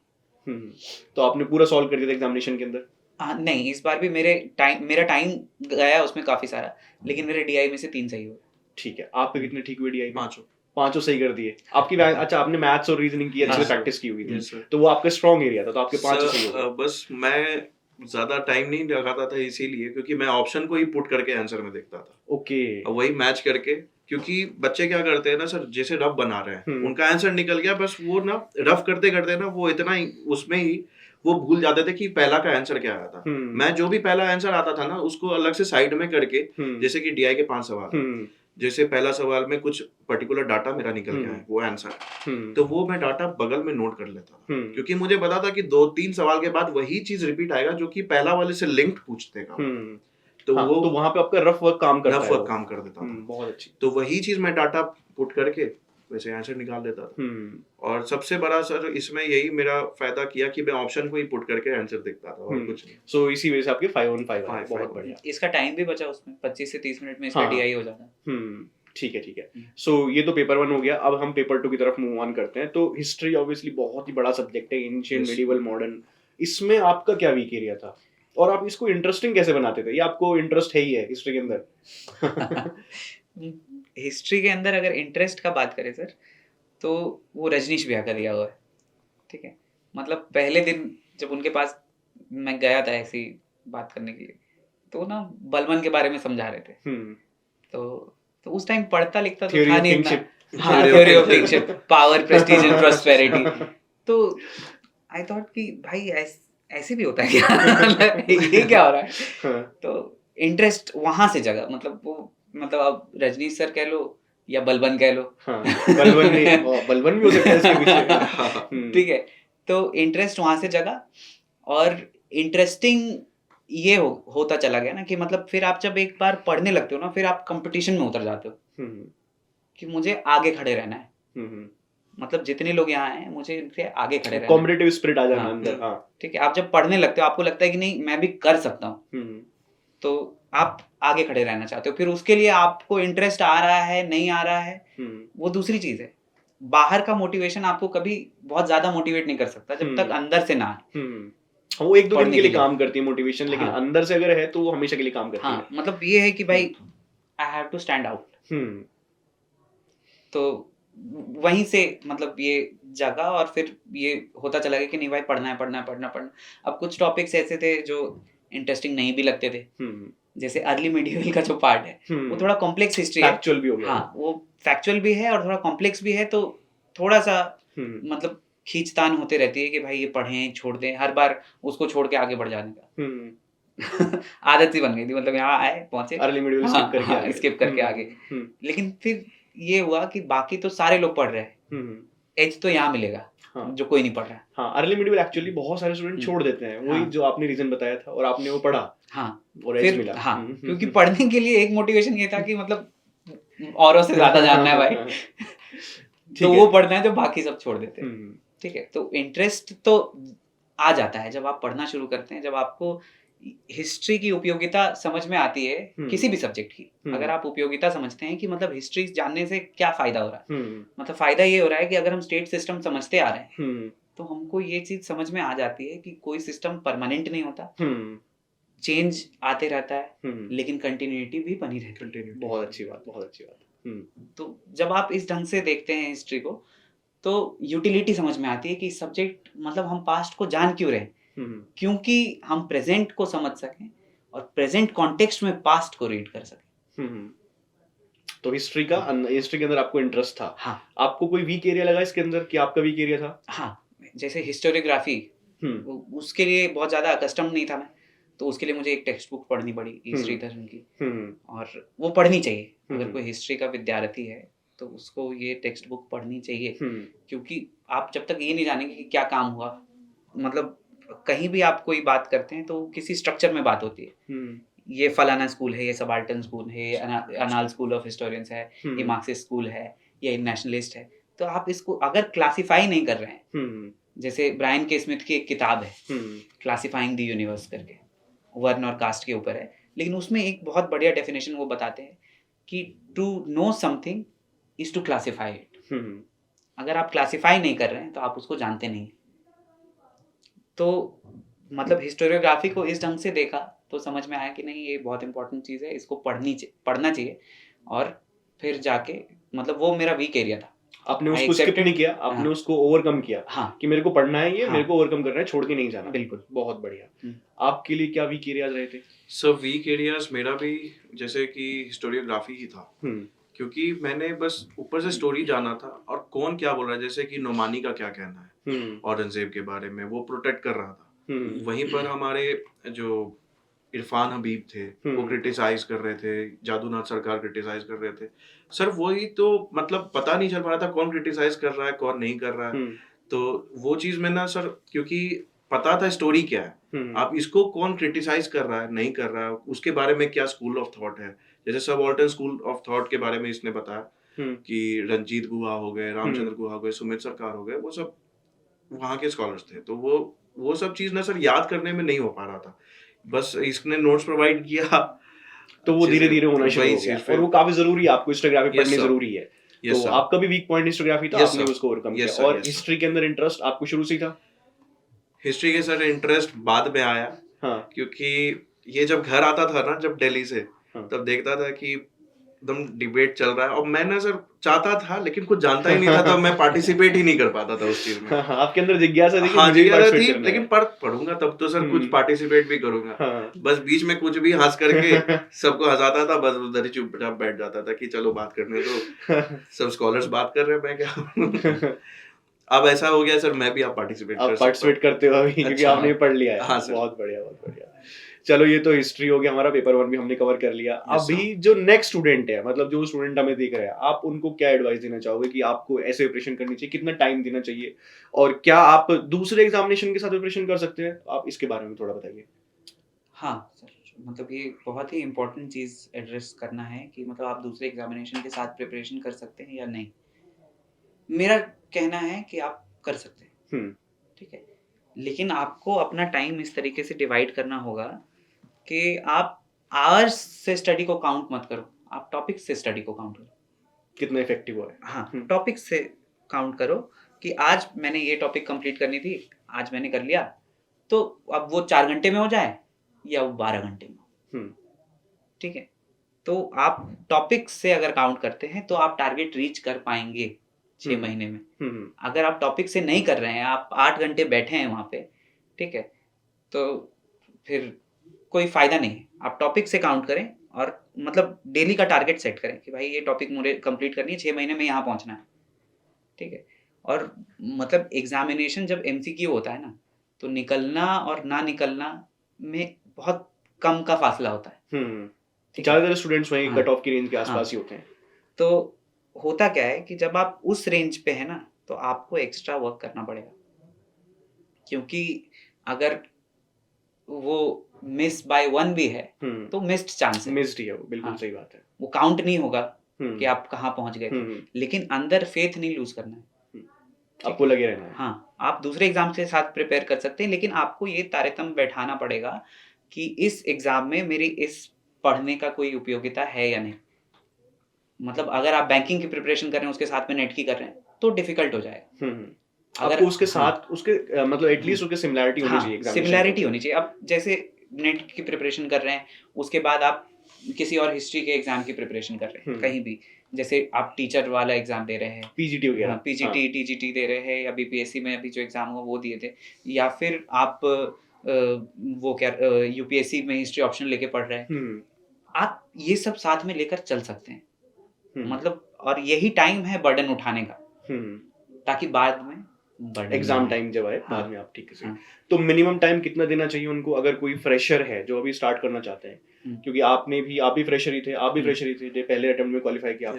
तो आपने पूरा सॉल्व कर दिया था एग्जामिनेशन के अंदर? हाँ, नहीं, इस बार भी मेरा टाइम गया उसमें काफी सारा, लेकिन मेरे डीआई में से 3 सही हुए। ठीक है, आपके कितने ठीक हुए डीआई में? 5 पांचों सही कर दिए आपकी अच्छा आपने मैथ्स और रीजनिंग की अच्छे से हाँ, प्रैक्टिस की हुई थी, Yes, sir. तो वो आपका स्ट्रॉन्ग एरिया था, तो आपके पांचों सही हो सर गए। बस मैं ज्यादा टाइम नहीं लगाता था इसीलिए, क्योंकि मैं ऑप्शन को ही पुट करके आंसर में देखता था ओके और वही मैच करके। क्योंकि बच्चे क्या करते हैं ना सर, जैसे रफ बना रहे हैं, उनका आंसर निकल गया, बस वो ना रफ करते करते ना वो इतना ही उसमें ही वो भूल जाते थे कि पहला का आंसर क्या आया था। मैं जो भी पहला आंसर आता था ना उसको अलग से साइड में करके, जैसे कि डीआई के 5 सवाल हैं, जैसे पहला सवाल में कुछ पर्टिकुलर डाटा मेरा निकल गया है, वो आंसर, तो वो मैं डाटा बगल में नोट कर लेता था, क्योंकि मुझे पता था कि 2-3 सवाल के बाद वही चीज रिपीट आएगा जो कि पहला वाले से लिंक्ड पूछतेगा। तो हाँ, वो तो वहां पे आपका रफ वर्क काम करता है, रफ वर्क काम कर देता था। बहुत अच्छी। तो वही चीज मैं डाटा पुट करके वैसे आंसर निकाल देता था। और सबसे बड़ा सर इसमें यही मेरा फायदा किया कि मैं ऑप्शन को ही पुट करके आंसर देखता था और कुछ नहीं। सो इसी वजह से आपके 5 on 5 आए, 5 बहुत on बढ़िया। इसका टाइम भी बचा उसमें, 25 से 30 मिनट में इसका हाँ। डीआई हो जाता। ठीक है ठीक है। सो ये तो पेपर 1 हो गया, अब हम पेपर 2 की तरफ मूव ऑन करते हैं। तो हिस्ट्री ऑब्वियसली बहुत ही बड़ा सब्जेक्ट है, एंशिएंट, Yes. मेडिवल, मॉडर्न, इसमें आपका क्या वीक एरिया था और आप इसको इंटरेस्टिंग कैसे बनाते थे? या आपको इंटरेस्ट है ही है हिस्ट्री के अंदर? हिस्ट्री के अंदर अगर इंटरेस्ट का बात करें सर, तो वो रजनीश भैया का दिया हुआ है। ठीक है, मतलब पहले दिन जब उनके पास मैं गया था ऐसी बात करने के लिए, तो ना बलवन के बारे में समझा रहे थे। तो उस टाइम पढ़ता लिखता तो था नहीं इतना। हाँ, theory of kingship, power, Prestige and prosperity. तो आई थॉट कि भाई ऐसे भी होता है क्या? ये क्या हो रहा है? तो इंटरेस्ट वहां से जगा, मतलब वो, मतलब अब रजनीश सर कह लो या बलवन कह लो। बलवन बलवन भी हो सकता है इसके पीछे। ठीक है, तो इंटरेस्ट वहां से जगा, और इंटरेस्टिंग ये होता चला गया ना कि मतलब फिर आप जब एक बार पढ़ने लगते हो ना, फिर आप कंपटीशन में उतर जाते हो कि मुझे आगे खड़े रहना है। मतलब जितने लोग यहाँ हैं मुझे इनसे आगे खड़े रहना है, कॉम्पिटिटिव स्पिरिट आ जाना हाँ, अंदर। हाँ ठीक है, आप जब पढ़ने लगते हो आपको लगता है कि नहीं मैं भी कर सकता हूँ, तो आप आगे खड़े रहना चाहते हो। फिर उसके लिए आपको इंटरेस्ट आ रहा है नहीं आ रहा है वो दूसरी चीज है। बाहर का मोटिवेशन आपको कभी बहुत ज्यादा मोटिवेट नहीं कर सकता जब तक अंदर से ना आए। वो एक दो दिन पढ़ने के लिए के लिए। काम करती है मोटिवेशन, लेकिन हाँ। अंदर से अगर है तो वो हमेशा के लिए काम करती हाँ, मतलब ये है कि भाई I have to stand out. है। तो वहीं से मतलब ये जगा, और फिर ये होता चला गया कि नहीं भाई पढ़ना है पढ़ना है पढ़ना पढ़ना। अब कुछ टॉपिक्स ऐसे थे जो इंटरेस्टिंग नहीं भी लगते थे, जैसे अर्ली मिडिवल का जो पार्ट है वो थोड़ा कॉम्प्लेक्स हिस्ट्री है, फैक्चुअल भी हो गया। हाँ, वो फैक्चुअल भी है और थोड़ा कॉम्प्लेक्स भी है, तो थोड़ा सा मतलब खींचतान होते रहती है कि भाई ये पढ़ें छोड़ दें, हर बार उसको छोड़ के आगे बढ़ जाने का। आदत सी बन गई थी, मतलब यहाँ आए पहुंचे अर्ली मिडिवल स्किप करके आगे, स्किप करके आगे। लेकिन फिर ये हुआ कि बाकी तो सारे लोग पढ़ रहे हैं, एज तो यहाँ मिलेगा जो कोई नहीं पढ़ रहा है। हाँ, अर्ली मिडिवल एक्चुअली बहुत सारे स्टूडेंट छोड़ देते हैं, वही जो आपने रीजन बताया था, और आपने वो पढ़ा। हाँ, और एज फिर मिला। हाँ, क्योंकि पढ़ने के लिए एक मोटिवेशन ये था कि मतलब औरों से ज्यादा जानना है भाई। तो वो पढ़ना है जो बाकी सब छोड़ देते हैं। ठीक है, तो इंटरेस्ट तो आ जाता है जब आप पढ़ना शुरू करते हैं, जब आपको हिस्ट्री की उपयोगिता समझ में आती है, किसी भी सब्जेक्ट की। अगर आप उपयोगिता समझते हैं कि मतलब हिस्ट्री जानने से क्या फायदा हो रहा है, मतलब फायदा ये हो रहा है कि अगर हम स्टेट सिस्टम समझते आ रहे हैं तो हमको ये चीज समझ में आ जाती है कि कोई सिस्टम परमानेंट नहीं होता, हम्म चेंज आते रहता है, हम्म लेकिन कंटिन्यूटी भी बनी रहती है। कंटिन्यू बहुत अच्छी बात, बहुत अच्छी बात। तो जब आप इस ढंग से देखते हैं हिस्ट्री को, तो यूटिलिटी समझ में आती है कि सब्जेक्ट मतलब हम पास्ट को जान क्यों रहे हैं, क्योंकि हम प्रेजेंट को समझ सकें और प्रेजेंट कॉन्टेक्स्ट में पास्ट को रीड कर सकें। तो हिस्ट्री के अंदर आपको इंटरेस्ट था। हाँ आपको कोई वीक एरिया लगा इसके अंदर कि आपका वीक एरिया था? हाँ, जैसे हिस्टोरियोग्राफी, उसके लिए बहुत ज़्यादा अकस्टम नहीं था मैं, तो उसके लिए मुझे एक टेक्स्ट बुक पढ़नी पड़ी हिस्ट्री धर्म की, और वो पढ़नी चाहिए। अगर कोई हिस्ट्री का विद्यार्थी है तो उसको ये टेक्स्ट बुक पढ़नी चाहिए, क्योंकि आप जब तक ये नहीं जानेंगे कि क्या काम हुआ, मतलब कहीं भी आप कोई बात करते हैं तो किसी स्ट्रक्चर में बात होती है। ये फलाना स्कूल है, ये सबाल्टन स्कूल है, ये अनाल स्कूल ऑफ हिस्टोरियंस है, ये मार्क्सिस्ट स्कूल है, ये नेशनलिस्ट है। तो आप इसको अगर क्लासिफाई नहीं कर रहे हैं, जैसे ब्रायन के स्मिथ की एक किताब है क्लासिफाइंग द यूनिवर्स करके, वर्ण और कास्ट के ऊपर है, लेकिन उसमें एक बहुत बढ़िया डेफिनेशन वो बताते हैं कि to know something is to classify it. अगर आप क्लासिफाई नहीं कर रहे हैं तो आप उसको जानते नहीं। तो मतलब हिस्टोरियोग्राफी को इस ढंग से देखा तो समझ में आया कि नहीं, ये बहुत इंपॉर्टेंट चीज़ है, इसको पढ़ना चाहिए। और फिर जाके मतलब वो मेरा वीक एरिया था। आपने उसको स्किप नहीं किया, आपने उसको ओवरकम किया। हाँ, कि मेरे को पढ़ना है, ये हाँ, मेरे को ओवरकम करना है, छोड़ के नहीं जाना। बिल्कुल, बहुत बढ़िया। आपके लिए क्या वीक एरियाज रहे थे? सब वीक एरियाज मेरा भी जैसे कि हिस्टोरियोग्राफी ही था, क्योंकि मैंने बस ऊपर से स्टोरी जाना था और कौन क्या बोल रहा है, जैसे कि नोमानी का क्या कहना है औरंगजेब के बारे में, वो प्रोटेक्ट कर रहा था। वहीं पर हमारे जो इरफान हबीब थे वो क्रिटिसाइज कर रहे थे, जादूनाथ सरकार क्रिटिसाइज कर रहे थे। सर वही तो मतलब पता नहीं चल पा रहा था कौन क्रिटिसाइज कर रहा है कौन नहीं कर रहा है। तो वो चीज में ना सर, क्योंकि पता था स्टोरी क्या है, आप इसको कौन क्रिटिसाइज कर रहा है नहीं कर रहा है, उसके बारे में क्या स्कूल ऑफ थॉट है। जैसे सबाल्टन स्कूल ऑफ थॉट के बारे में इसने बताया कि रंजीत गुहा हो गए, रामचंद्र गुहा हो गए, सुमित सरकार हो गए, वो सब वहाँ के स्कॉलर्स थे। तो वो सब चीज ना सर याद करने में नहीं हो पा रहा था, बस इसने नोट्स प्रोवाइड किया तो वो धीरे धीरे होना शुरू हो गया। और वो काफी जरूरी है, आपको हिस्टोग्राफी पढ़नी जरूरी है। तो आपका भी वीक पॉइंट हिस्टोग्राफी था, आपने उसको ओवरकम किया। और हिस्ट्री के अंदर इंटरेस्ट आपको शुरू से ही था? हिस्ट्री के सर इंटरेस्ट बाद में आया। क्योंकि ये जब घर आता था ना जब दिल्ली से, तब देखता था कि एकदम डिबेट चल रहा है, और मैं ना सर चाहता था लेकिन कुछ जानता ही नहीं था, तो मैं पार्टिसिपेट ही नहीं कर पाता था उस चीज में। आपके अंदर जिज्ञासा थी कि हाँ, मुझे जिज्ञासा थी, लेकिन पढ़ूंगा तब तो सर कुछ पार्टिसिपेट भी करूंगा। बस बीच में कुछ भी हंस करके सबको हंसाता था, बस उधर ही चुपचाप बैठ जाता था कि चलो बात करने दो, सब स्कॉलर्स बात कर रहे हैं, मैं क्या अब ऐसा हो गया सर, मैं भी आप पार्टिसिपेट करते हो अभी, क्योंकि आपने पढ़ लिया है। हाँ सर, बहुत बढ़िया, बहुत बढ़िया। चलो ये तो हिस्ट्री हो गया, हमारा पेपर 1 भी हमने कवर कर लिया। अभी जो नेक्स्ट स्टूडेंट है, मतलब जो स्टूडेंट हमें देख रहे हैं, आप उनको क्या एडवाइस देना चाहोगे कि आपको ऐसे प्रिपरेशन करनी चाहिए, कितना टाइम देना चाहिए, और क्या आप दूसरे एग्जामिनेशन के साथ प्रिपरेशन कर सकते हैं? आप इसके बारे में थोड़ा बताइए। हाँ सर, मतलब ये बहुत ही इम्पोर्टेंट चीज़ एड्रेस करना है कि मतलब आप दूसरे एग्जामिनेशन के साथ प्रिपरेशन कर सकते हैं या नहीं। मेरा कहना है कि आप कर सकते हैं, ठीक है, लेकिन आपको अपना टाइम इस तरीके से डिवाइड करना होगा कि आप आवर्स से स्टडी को काउंट मत करो, आप टॉपिक से स्टडी को काउंट करो। कितना इफेक्टिव है? हाँ, टॉपिक से काउंट करो कि आज मैंने ये टॉपिक कंप्लीट करनी थी, आज मैंने कर लिया, तो अब वो 4 घंटे में हो जाए या वो 12 घंटे में, ठीक है। तो आप टॉपिक से अगर काउंट करते हैं तो आप टारगेट रीच कर पाएंगे 6 महीने में। अगर आप टॉपिक से नहीं कर रहे हैं, आप 8 घंटे बैठे हैं वहाँ पे, ठीक है, तो फिर कोई फायदा नहीं है। आप टॉपिक से काउंट करें और मतलब डेली का टारगेट सेट करें कि भाई ये टॉपिक मुझे कंप्लीट करनी है, 6 महीने में यहाँ पहुँचना है, ठीक है। और मतलब एग्जामिनेशन जब एमसीक्यू होता है ना, तो निकलना और ना निकलना में बहुत कम का फासला होता है। ज़्यादातर स्टूडेंट्स वहीं कट ऑफ की रेंज के आसपास ही होते हैं। तो होता क्या है कि जब आप उस रेंज पे है ना, तो आपको एक्स्ट्रा वर्क करना पड़ेगा, क्योंकि अगर वो मिस बाय 1 भी है तो मिस्ड चांस है, मिस्ड ही है वो, बिल्कुल सही बात है। वो काउंट नहीं होगा कि आप कहाँ पहुंच गए थे, लेकिन अंदर फेथ नहीं लूज करना है, आपको लगे रहना है। हाँ, आप दूसरे एग्जाम के साथ प्रिपेयर कर सकते हैं, लेकिन आपको ये तारतम्य बैठाना पड़ेगा कि इस एग्जाम में मेरी इस पढ़ने का कोई उपयोगिता है या नहीं। मतलब अगर आप बैंकिंग की प्रिपरेशन कर रहे हैं उसके साथ में नेट की कर रहे हैं तो डिफिकल्ट हो जाएगा, आपको उसके साथ उसके मतलब एटलीस्ट उसके सिमिलैरिटी होनी चाहिए, सिमिलैरिटी होनी चाहिए। अब जैसे नेट की प्रिपरेशन कर रहे हैं, उसके बाद आप किसी और हिस्ट्री के एग्जाम की प्रिपरेशन कर रहे हैं कहीं भी, जैसे आप टीचर वाला एग्जाम दे रहे हैं, पीजीटी वगैरह, पीजीटी टीजीटी दे रहे हैं, या बीपीएससी में अभी जो एग्जाम हुआ वो दिए थे, या फिर आप वो क्या यूपीएससी में हिस्ट्री ऑप्शन लेके पढ़ रहे हैं, आप ये सब साथ में लेकर चल सकते हैं। मतलब और यही टाइम है बर्डन उठाने का, ताकि बाद में एग्जाम टाइम जब आए बाद में आप ठीक से। तो मिनिमम टाइम कितना देना चाहिए उनको, अगर कोई फ्रेशर है जो अभी स्टार्ट करना चाहते हैं? क्योंकि आप भी फ्रेशर ही थे, आप भी फ्रेशर ही थे, जो पहले अटेम्प्ट में क्वालिफाई किया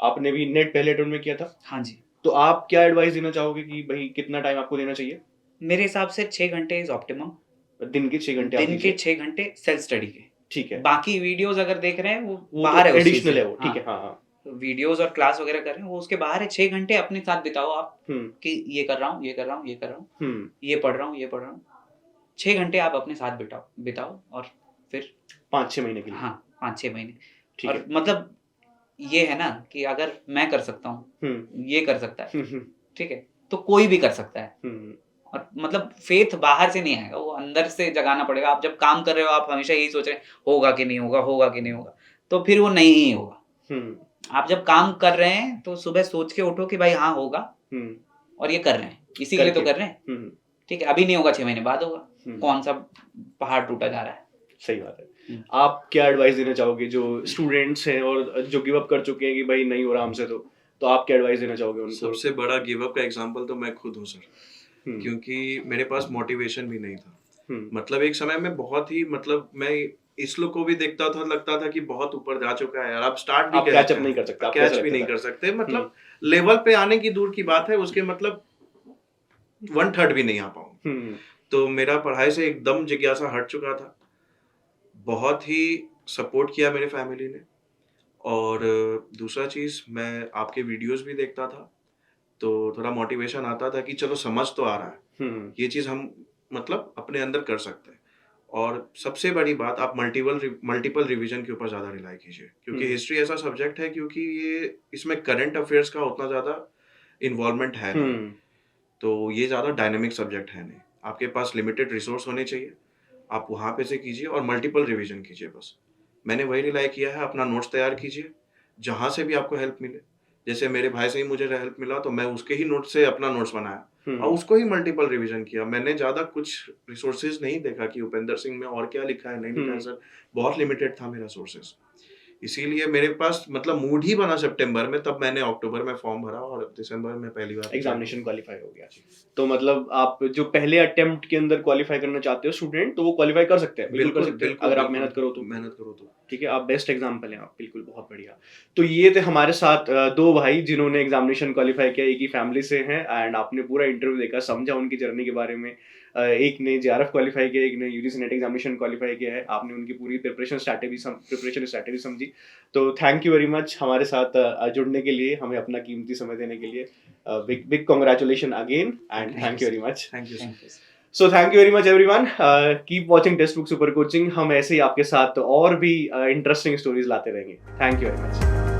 आपने भी नेट पहले अटेम्प्ट में किया था। हाँ जी। तो आप क्या एडवाइस देना चाहोगे कि भाई कितना टाइम आपको देना चाहिए? मेरे हिसाब से 6 घंटे इज ऑप्टिमम। दिन के 6 घंटे? दिन के 6 घंटे सेल्फ स्टडी के, ठीक है। बाकी वीडियोस अगर देख रहे हैं वो बाहर है, एडिशनल है वो, ठीक है। हाँ, वीडियोस और क्लास वगैरह कर रहे हैं वो उसके बाहर है। 6 घंटे अपने साथ बिताओ आप, कि ये कर रहा हूँ, ये कर रहा हूँ, ये कर रहा हूँ, ये पढ़ रहा हूँ, ये पढ़ रहा हूँ। 6 घंटे आप अपने साथ बिताओ और फिर 5-6 महीने के लिए। हाँ, 5-6 महीने। और मतलब ये है ना कि अगर मैं कर सकता हूँ, ये कर सकता है, ठीक है, तो कोई भी कर सकता है। और मतलब फेथ बाहर से नहीं आएगा, वो अंदर से जगाना पड़ेगा। आप जब काम कर रहे हो आप हमेशा यही सोच रहे हैं होगा कि नहीं होगा, होगा कि नहीं होगा, तो फिर वो नहीं ही होगा। आप जब काम कर रहे हैं तो सुबह सोच के उठो कि भाई हाँ होगा, और ये कर रहे हैं, इसी के लिए तो कर रहे हैं, ठीक है। अभी नहीं होगा, 6 महीने बाद होगा। कौन सा पहाड़ टूटा जा रहा है? सही बात है। आप क्या एडवाइस देना चाहोगे जो स्टूडेंट्स हैं और जो गिव अप कर चुके हैं कि भाई नहीं हो रहा हमसे, तो आप क्या एडवाइस देना चाहोगे उनको? सबसे बड़ा गिव अप का एग्जांपल तो मैं खुद हूँ सर, क्योंकि मेरे पास मोटिवेशन भी नहीं था। मतलब एक समय में बहुत ही, मतलब मैं इस लोग को भी देखता था, लगता था कि बहुत ऊपर जा चुका है यार, आप स्टार्ट भी कैच नहीं कर सकते, कैच भी नहीं कर सकते। मतलब लेवल पे आने की दूर की बात है, उसके मतलब 1/3 भी नहीं आ पाऊँ। तो मेरा पढ़ाई से एकदम जिज्ञासा हट चुका था। बहुत ही सपोर्ट किया मेरे फैमिली ने। और दूसरा चीज़, मैं आपके वीडियोस भी देखता था, तो थोड़ा मोटिवेशन आता था कि चलो समझ तो आ रहा है, ये चीज़ हम मतलब अपने अंदर कर सकते हैं। और सबसे बड़ी बात, आप मल्टीपल रिवीजन के ऊपर ज़्यादा रिलाई कीजिए, क्योंकि हिस्ट्री ऐसा सब्जेक्ट है, क्योंकि ये इसमें करंट अफेयर्स का उतना ज़्यादा इन्वॉल्वमेंट है नहीं, तो ये ज़्यादा डायनेमिक सब्जेक्ट है नहीं। आपके पास लिमिटेड रिसोर्स होने चाहिए, आप वहाँ पे से कीजिए और मल्टीपल रिवीजन कीजिए। बस मैंने वही रिलाई किया है। अपना नोट्स तैयार कीजिए, जहाँ से भी आपको हेल्प मिले। जैसे मेरे भाई से ही मुझे हेल्प मिला, तो मैं उसके ही नोट्स से अपना नोट्स बनाया और उसको ही मल्टीपल रिवीजन किया। मैंने ज़्यादा कुछ रिसोर्सेज नहीं देखा कि उपेंद्र सिंह में और क्या लिखा है, नहीं लिखा है सर, बहुत लिमिटेड था मेरा सोर्सेज। इसीलिए मेरे पास मतलब मूड ही बना सितंबर में, तब मैंने अक्टूबर में फॉर्म भरा और दिसंबर में पहली बार एग्जामिनेशन क्वालिफाई हो गया। तो मतलब आप जो पहले अटेम्प्ट के अंदर क्वालिफाई करना चाहते हो स्टूडेंट, तो वो क्वालिफाई कर सकते हैं, बिल्कुल कर सकते हैं, अगर आप मेहनत करो तो। ठीक है, आप बेस्ट एग्जाम्पल हैं आप, बिल्कुल, बहुत बढ़िया। तो ये थे हमारे साथ 2 भाई जिन्होंने एग्जामिनेशन क्वालिफाई किया, एक ही फैमिली से हैं, एंड आपने पूरा इंटरव्यू देखा, समझा उनकी जर्नी के बारे में। एक ने जेआरएफ क्वालिफाई किया, एक ने यूजीसी नेट एग्जामिनेशन क्वालिफाई किया है। आपने उनकी पूरी प्रिपरेशन स्ट्रैटेजी समझी। तो थैंक यू वेरी मच हमारे साथ जुड़ने के लिए, हमें अपना कीमती समय देने के लिए। Big congratulation again and thank you very much. Thank you. So thank you very much everyone. Keep watching text book super coaching. हम ऐसे ही आपके साथ और भी इंटरेस्टिंग स्टोरीज लाते रहेंगे। Thank you very much.